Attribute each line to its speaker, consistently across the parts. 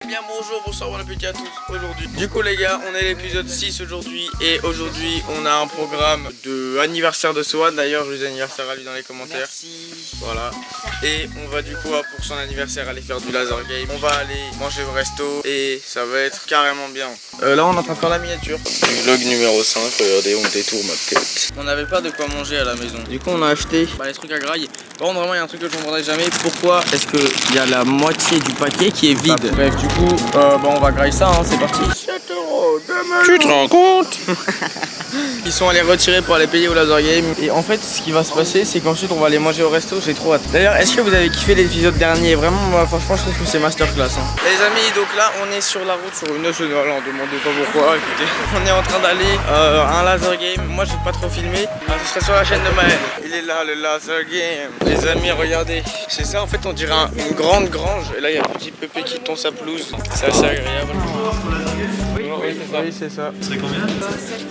Speaker 1: Eh bien bonjour, bonsoir, bon appétit à tous aujourd'hui. Du coup les gars, on est à l'épisode 6 aujourd'hui. Et aujourd'hui on a un programme de anniversaire de Swan. D'ailleurs joyeux anniversaire à lui dans les commentaires.
Speaker 2: Merci.
Speaker 1: Voilà. Et on va du coup pour son anniversaire aller faire du laser game. On va aller manger au resto et ça va être carrément bien. Là on est en train de faire la miniature du vlog numéro 5, regardez on détourne ma tête. On n'avait pas de quoi manger à la maison. Du coup on a acheté les trucs à graille. Par contre vraiment il y a un truc que je comprendrai jamais. Pourquoi est-ce qu'il y a la moitié du paquet qui est vide? Bref du coup on va grailler ça, hein, c'est parti. 7 €, tu te rends compte? Ils sont allés retirer pour aller payer au laser game. Et en fait ce qui va se passer c'est qu'ensuite on va aller manger au resto. J'ai trop hâte. D'ailleurs est-ce que vous avez kiffé l'épisode dernier? Vraiment moi franchement je trouve que c'est masterclass, hein. Les amis, donc là on est sur la route sur une nationale. On demandez pas pourquoi. Écoutez, on est en train d'aller à un laser game. Moi je vais pas trop filmer. Ce serait sur la chaîne de Maël. Il est là le laser game. Les amis regardez. C'est ça en fait, on dirait une grande grange. Et là il y a un petit pépé qui tond sa pelouse. C'est assez agréable. Oui c'est ça.
Speaker 3: Ce serait combien?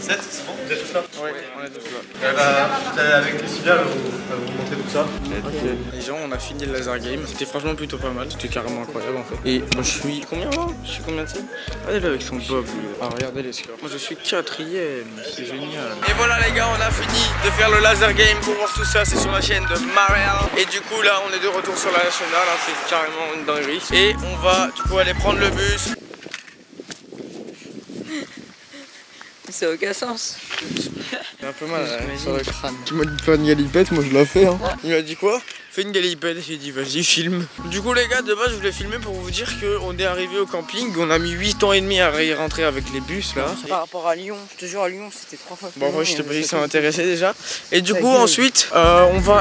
Speaker 3: 7, c'est bon? Vous êtes tous là?
Speaker 1: Oui, on est tous là.
Speaker 3: Avec Cécilia, elle va vous montrer tout ça.
Speaker 1: Okay. Les gens, on a fini le laser game. C'était franchement plutôt pas mal. C'était carrément incroyable en fait. Et moi je suis combien là? Je suis combien de temps? Regardez-le avec son bob lui. Ah regardez les scores. Moi je suis 4ème. C'est génial. Et voilà les gars, on a fini de faire le laser game. Pour voir tout ça, c'est sur la chaîne de Marielle. Et du coup là, on est de retour sur la nationale. Hein. C'est carrément une dinguerie. Et on va du coup aller prendre le bus.
Speaker 2: Ça n'a aucun sens.
Speaker 1: J'ai un peu mal sur le crâne. Tu m'as dit de faire une galipette, moi je l'ai fait, hein. Il m'a dit quoi? Fais une galipette. J'ai dit vas-y filme. Du coup les gars, de base je voulais filmer pour vous dire qu'on est arrivé au camping. On a mis 8 ans et demi à y rentrer avec les bus là.
Speaker 2: Par rapport à Lyon, je te jure à Lyon c'était 3 fois plus
Speaker 1: Bon
Speaker 2: long,
Speaker 1: moi je t'ai pas dit que ça
Speaker 2: c'est
Speaker 1: m'intéressait déjà. Et du
Speaker 2: Ta
Speaker 1: coup
Speaker 2: gueule.
Speaker 1: ensuite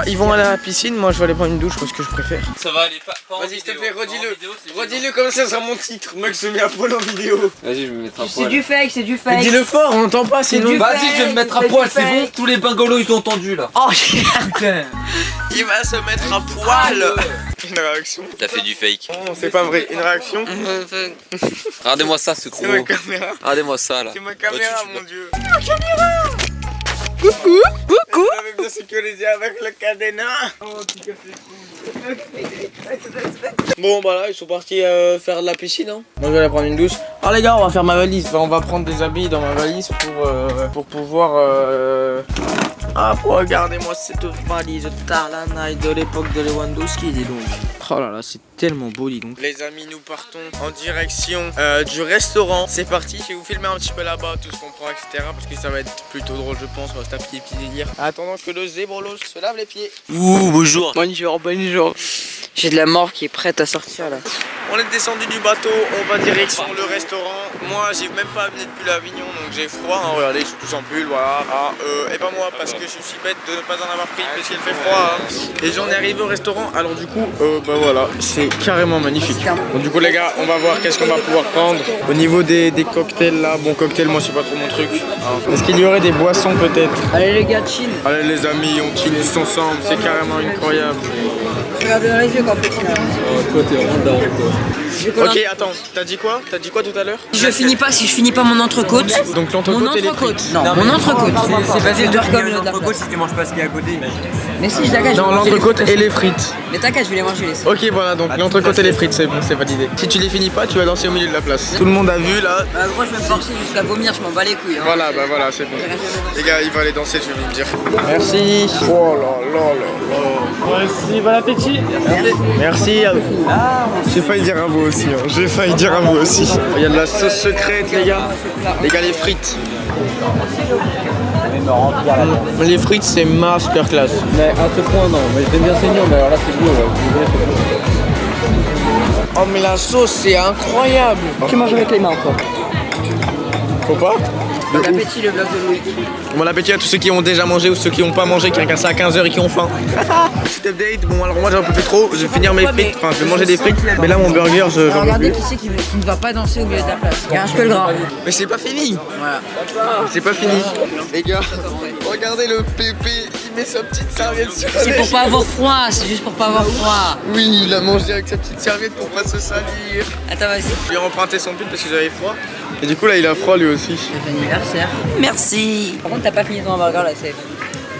Speaker 1: ils vont aller à la piscine. Moi je vais aller prendre une douche parce que je préfère.
Speaker 4: Ça va aller pas en
Speaker 1: Vas-y s'il te
Speaker 4: vidéo.
Speaker 1: plaît,
Speaker 4: Pas en vidéo, c'est
Speaker 1: redis-le comme ça sera mon titre. Mec se met à poil en vidéo.
Speaker 4: Vas-y, je vais me mettre à
Speaker 2: C'est
Speaker 4: poil.
Speaker 2: du fake, c'est du
Speaker 1: Mais
Speaker 2: fake.
Speaker 1: dis-le fort, on n'entend pas sinon.
Speaker 2: du
Speaker 4: Vas-y,
Speaker 2: fake,
Speaker 4: je vais me mettre à
Speaker 2: c'est
Speaker 4: poil,
Speaker 2: du
Speaker 4: c'est bon.
Speaker 2: fake.
Speaker 4: Tous les bengalos ils ont entendu là.
Speaker 2: Oh
Speaker 4: Putain.
Speaker 1: Il va se mettre à poil. Une réaction.
Speaker 4: T'as fait du fake.
Speaker 1: Non, c'est pas vrai. Une réaction.
Speaker 4: Regardez-moi ça, ce
Speaker 1: C'est ma
Speaker 4: gros.
Speaker 1: caméra.
Speaker 4: Regardez-moi ça là.
Speaker 1: C'est ma caméra,
Speaker 4: tu-
Speaker 1: mon dieu. Ma caméra.
Speaker 2: Coucou, coucou.
Speaker 1: Vous avez bien sécurisé avec le cadenas. Bon bah là ils sont partis faire de la piscine, hein. Moi je vais aller prendre une douche. Alors les gars, on va faire ma valise. Enfin, on va prendre des habits dans ma valise pour pouvoir regardez-moi cette valise Tarlanay de l'époque de Lewandowski, dis donc. Oh là là, c'est tellement beau, dis donc. Les amis, nous partons en direction du restaurant. C'est parti, je vais vous filmer un petit peu là-bas, tout ce qu'on prend, etc. Parce que ça va être plutôt drôle, je pense. On va se taper des petits délires. Attendant que le zébrolos se lave les pieds.
Speaker 4: Ouh, bonjour.
Speaker 2: Bonjour, bonjour. J'ai de la mort qui est prête à sortir là.
Speaker 1: On est descendu du bateau, on va direction le restaurant. Moi j'ai même pas amené de pull à Avignon donc j'ai froid, hein. Regardez je suis tous en pull, voilà. Et pas moi parce que je suis bête de ne pas en avoir pris parce qu'il fait froid, hein. Et j'en ai arrivé au restaurant, alors du coup bah voilà, c'est carrément magnifique. Donc du coup les gars, on va voir qu'est-ce qu'on va pouvoir prendre. Au niveau des cocktails là, bon cocktail moi c'est pas trop mon truc, hein. Est-ce qu'il y aurait des boissons peut-être?
Speaker 2: Allez les gars, chill.
Speaker 1: Allez les amis, on chill tous ensemble, c'est carrément incroyable.
Speaker 2: Regarde dans les yeux quand fait là.
Speaker 4: Toi t'es vraiment down quoi.
Speaker 1: Ok attends, t'as dit quoi? T'as dit quoi tout à l'heure?
Speaker 2: Si je finis pas mon entrecôte.
Speaker 1: Donc l'entrecôte et les frites.
Speaker 2: Non, mon entrecôte.
Speaker 5: C'est facile de
Speaker 2: comme
Speaker 5: finir
Speaker 2: le
Speaker 5: une
Speaker 2: de la
Speaker 5: entrecôte si tu manges pas ce qu'il y a à côté.
Speaker 2: Mais si je t'inquiète,
Speaker 1: Dans l'entrecôte et les frites.
Speaker 2: Mais t'inquiète, je vais les manger les.
Speaker 1: Ok voilà, donc l'entrecôte et les frites c'est bon, c'est validé. Si tu les finis pas, tu vas danser au milieu de la place. Tout le monde a vu là.
Speaker 2: Bah moi je vais me forcer jusqu'à vomir, je m'en bats les couilles. Hein.
Speaker 1: Voilà, bah voilà, c'est bon. Les gars, il va aller danser, je vais vous le dire. Merci. Oh là là là là.
Speaker 3: Merci, bon appétit.
Speaker 1: Merci à vous. J'ai failli dire un mot aussi, hein. J'ai failli dire un mot aussi. Il y a de la sauce secrète les gars. Les gars, les frites. Les frites c'est masterclass.
Speaker 4: Mais à ce point non, mais j'aime bien saignant, mais alors là c'est beau.
Speaker 1: Oh mais la sauce c'est incroyable.
Speaker 2: Tu manges avec les mains toi.
Speaker 1: Faut pas?
Speaker 2: Bon appétit le vlog de Louis.
Speaker 1: Bon appétit à tous ceux qui ont déjà mangé ou ceux qui n'ont pas mangé, qui ont cassé à 15h et qui ont faim. Petit update, bon alors moi j'en peux plus trop, je vais finir mes frites, enfin je vais manger des frites, mais là mon burger j'en peux
Speaker 2: Regardez
Speaker 1: plus.
Speaker 2: qui c'est qui ne va pas danser au milieu de la place. Il y a un cheveu gras.
Speaker 1: Mais c'est pas fini,
Speaker 2: Voilà.
Speaker 1: c'est pas fini. Les gars, regardez le pépé, il met sa petite serviette sur la
Speaker 2: C'est pour pas avoir froid, c'est juste pour pas avoir froid.
Speaker 1: Oui, il a mangé avec sa petite serviette pour pas se salir.
Speaker 2: Attends, vas-y.
Speaker 1: Je lui ai emprunté son pull parce que j'avais froid. Et du coup là il a froid lui aussi.
Speaker 2: Bon anniversaire. Merci. Par contre, t'as pas fini ton hamburger là, c'est.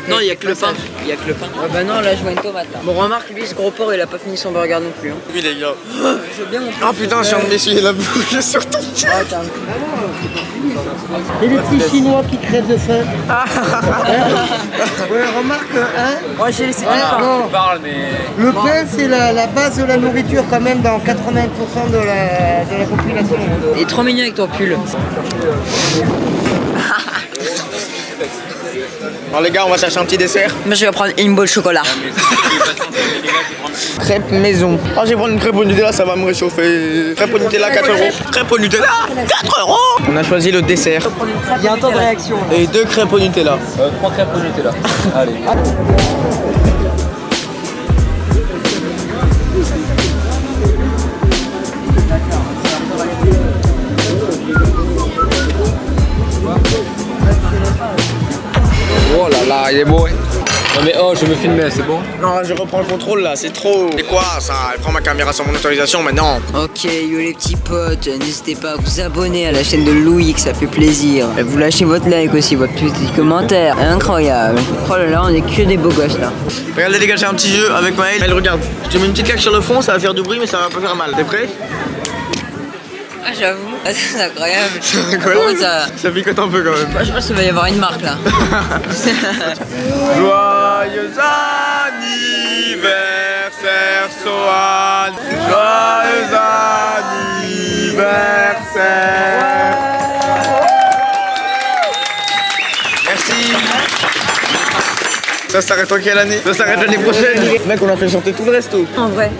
Speaker 2: Non, il y a que le pain. Il y a que le pain. Ouais, bah non, là je vois une tomate là. Bon, remarque, lui, ce gros porc, il a pas fini son burger non plus. Hein.
Speaker 1: Oui les gars.
Speaker 2: Je veux bien mon
Speaker 1: Ah putain, je viens de m'essuyer la bouche sur ton cul.
Speaker 2: Ah, t'as un...
Speaker 6: Et les petits Chinois qui crèvent de faim. Ouais, remarque, hein.
Speaker 2: Ouais, j'ai laissé
Speaker 6: Non.
Speaker 5: parles, mais.
Speaker 6: Le pain, c'est la base de la nourriture quand même dans 80% de la population.
Speaker 2: Il est trop mignon avec ton pull.
Speaker 1: Bon les gars, on va chercher un petit dessert.
Speaker 2: Moi, je vais prendre une boule de chocolat.
Speaker 1: Crêpe maison. Ah, je vais prendre une crêpe au Nutella, ça va me réchauffer. Crêpe au Nutella, 4 €. Crêpe au Nutella, 4 €. On a choisi le dessert.
Speaker 2: Il y a un temps de réaction. Là.
Speaker 1: Et 2 crêpes au Nutella.
Speaker 4: 3 crêpes au Nutella. Allez. Oh là là, il est beau. Non mais oh, je me filmais, c'est bon.
Speaker 1: Non, je reprends le contrôle là, c'est trop. C'est quoi ça? Elle prend ma caméra sans mon autorisation maintenant.
Speaker 2: Ok, yo les petits potes, n'hésitez pas à vous abonner à la chaîne de Louis, que ça fait plaisir. Et vous lâchez votre like aussi, votre petit commentaire. Incroyable. Oh là là, on est que des beaux gosses là.
Speaker 1: Regardez les gars, j'ai un petit jeu avec Maël. Elle regarde. Je te mets une petite claque sur le front, ça va faire du bruit mais ça va pas faire mal. T'es prêt?
Speaker 2: Ah j'avoue, c'est incroyable.
Speaker 1: C'est incroyable. Ça picote un peu quand même.
Speaker 2: Je pense qu'il va y avoir une marque là.
Speaker 1: Joyeux anniversaire Sohan. Joyeux anniversaire. Merci. Ça s'arrête en quelle année? Ça s'arrête l'année prochaine. Mec, on a fait chanter tout le resto.
Speaker 2: En vrai.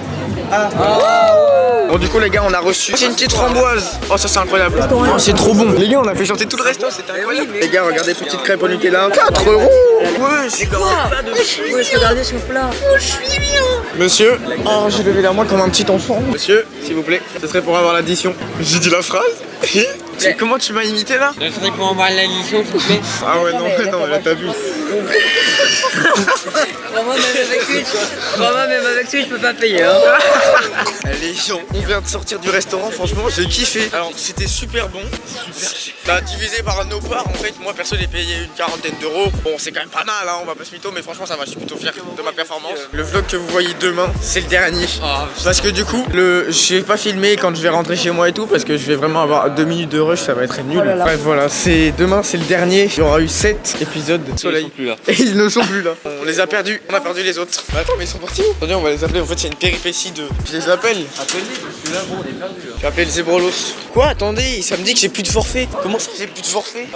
Speaker 1: Bon du coup les gars on a reçu. C'est une petite framboise. Oh ça c'est incroyable. Oh c'est trop bon. Les gars on a fait chanter tout le resto, c'était incroyable. Les gars regardez, petite crêpe au Nutella. 4 €. Ouais c'est quoi?
Speaker 2: Ouais, je regardais son plat. Oh, je suis bien.
Speaker 1: Monsieur. Oh j'ai levé la main comme un petit enfant. Monsieur, s'il vous plaît, ce serait pour avoir l'addition. J'ai dit la phrase. Comment tu m'as imité là?
Speaker 5: Je serais pour avoir l'addition, s'il vous plaît.
Speaker 1: Ah ouais non là t'as vu.
Speaker 2: Vraiment même avec lui, je peux pas payer. Hein.
Speaker 1: Allez, on vient de sortir du restaurant, franchement j'ai kiffé. Alors c'était super bon. Bah divisé par nos parts, en fait, moi perso j'ai payé une quarantaine d'euros. Bon c'est quand même pas mal, hein, on va pas se mytho, mais franchement ça va, je suis plutôt fier de ma performance. Le vlog que vous voyez demain, c'est le dernier. Parce que du coup, je vais pas filmer quand je vais rentrer chez moi et tout, parce que je vais vraiment avoir 2 minutes de rush, ça va être nul. Bref voilà, demain c'est le dernier. Il y aura eu 7 épisodes de Soleil.
Speaker 4: Ils sont plus là.
Speaker 1: Et ils ne sont plus là. On les a perdus, on a perdu les autres. Mais attends, mais ils sont partis où? Attendez, on va les appeler. En fait, c'est une péripétie de. Je les appelle.
Speaker 4: Appelle-les, je suis là, bon, on est perdu là.
Speaker 1: Je vais appeler le Zébrolos. Quoi? Attendez, ça me dit que j'ai plus de forfait. Comment ça, j'ai plus de forfait?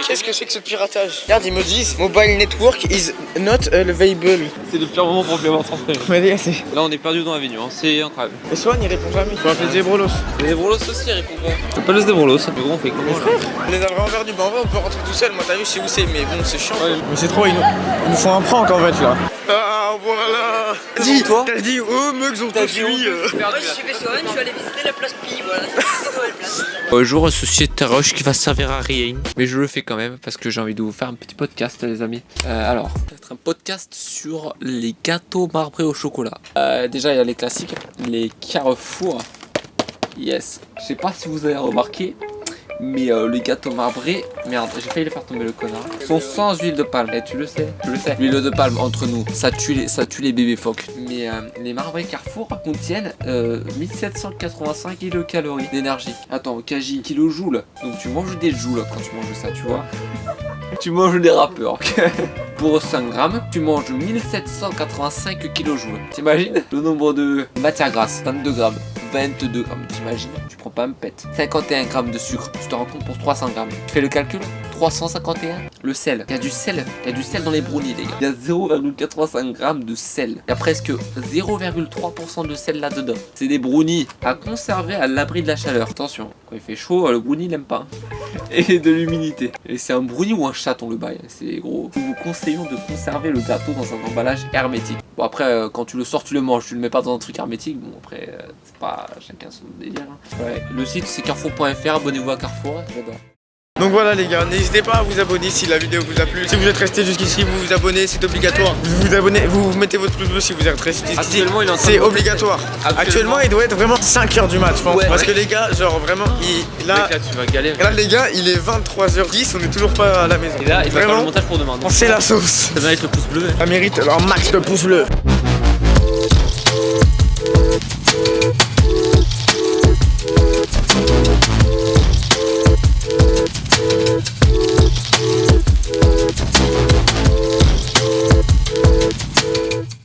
Speaker 1: Qu'est-ce que c'est que ce piratage? Regarde, ils me disent Mobile network is not available.
Speaker 4: C'est le pire moment pour lui avoir transféré.
Speaker 1: Mais les gars, c'est.
Speaker 4: Là, on est perdu dans Avignon, c'est incroyable.
Speaker 1: Et Swan, il répond jamais. Faut appeler le Zébrolos.
Speaker 4: Les Débrolos aussi, ils répondent pas. C'est pas les Débrolos, mais gros, on fait comment là?
Speaker 1: On les a vraiment perdus. Bah, en vrai, on peut rentrer tout seul. Moi, t'as vu, je sais où c'est, mais bon, c'est chiant. Mais c'est trop, ils nous font un prank en fait là. Ah, voilà. Dis, toi? T'as dit, oh, mecs, on t'a dit oui.
Speaker 2: Moi, je suis fait Sohan, je suis allé visiter la place Pi, voilà.
Speaker 4: Bonjour, ceci est Taroche qui va servir à rien, mais je le fais quand même parce que j'ai envie de vous faire un petit podcast, les amis. Alors, peut-être un podcast sur les gâteaux marbrés au chocolat. Déjà, il y a les classiques, les Carrefour. Yes. Je sais pas si vous avez remarqué, mais les gâteaux marbrés, merde, j'ai failli les faire tomber le connard, sont sans huile de palme. Et tu le sais, l'huile de palme entre nous, ça tue les bébés phoques. Mais les marbrés Carrefour contiennent 1785 kilocalories d'énergie. Attends, kg, kilojoules. Donc tu manges des joules quand tu manges ça, tu vois. Tu manges des rappeurs. Pour 100 grammes, tu manges 1785 kilojoules. T'imagines le nombre de matières grasses? 22 grammes. 22 grammes, t'imagines? Tu prends pas un pet. 51 grammes de sucre, tu te rends compte pour 300 grammes. Tu fais le calcul? 351. Le sel, il y a du sel dans les brownies les gars. Il y a 0,85 grammes de sel. Il y a presque 0,3% de sel là-dedans. C'est des brownies à conserver à l'abri de la chaleur. Attention, quand il fait chaud, le brownie il aime pas. Et de l'humidité. Et c'est un brownie ou un chaton le bail. C'est gros. Nous vous conseillons de conserver le gâteau dans un emballage hermétique. Bon après, quand tu le sors, tu le manges. Tu le mets pas dans un truc hermétique. Bon après, c'est pas chacun son délire. Hein. Ouais. Le site c'est carrefour.fr. Abonnez-vous à Carrefour. J'adore.
Speaker 1: Donc voilà les gars, n'hésitez pas à vous abonner si la vidéo vous a plu. Si vous êtes resté jusqu'ici, vous vous abonnez, c'est obligatoire. Vous mettez votre pouce bleu si vous êtes resté jusqu'ici.
Speaker 4: Actuellement, il est en train
Speaker 1: c'est
Speaker 4: de monter.
Speaker 1: obligatoire. Actuellement, il doit être vraiment 5h du mat, je pense.
Speaker 4: Ouais.
Speaker 1: Parce que les gars, genre vraiment, là,
Speaker 4: Mec, là, tu vas galérer.
Speaker 1: là les gars, il est 23h10, on est toujours pas à la maison.
Speaker 4: Et là, il va faire le
Speaker 1: Vraiment,
Speaker 4: montage pour demain.
Speaker 1: c'est la sauce.
Speaker 4: Ça va être le pouce bleu.
Speaker 1: Ça mérite un max de pouces bleus.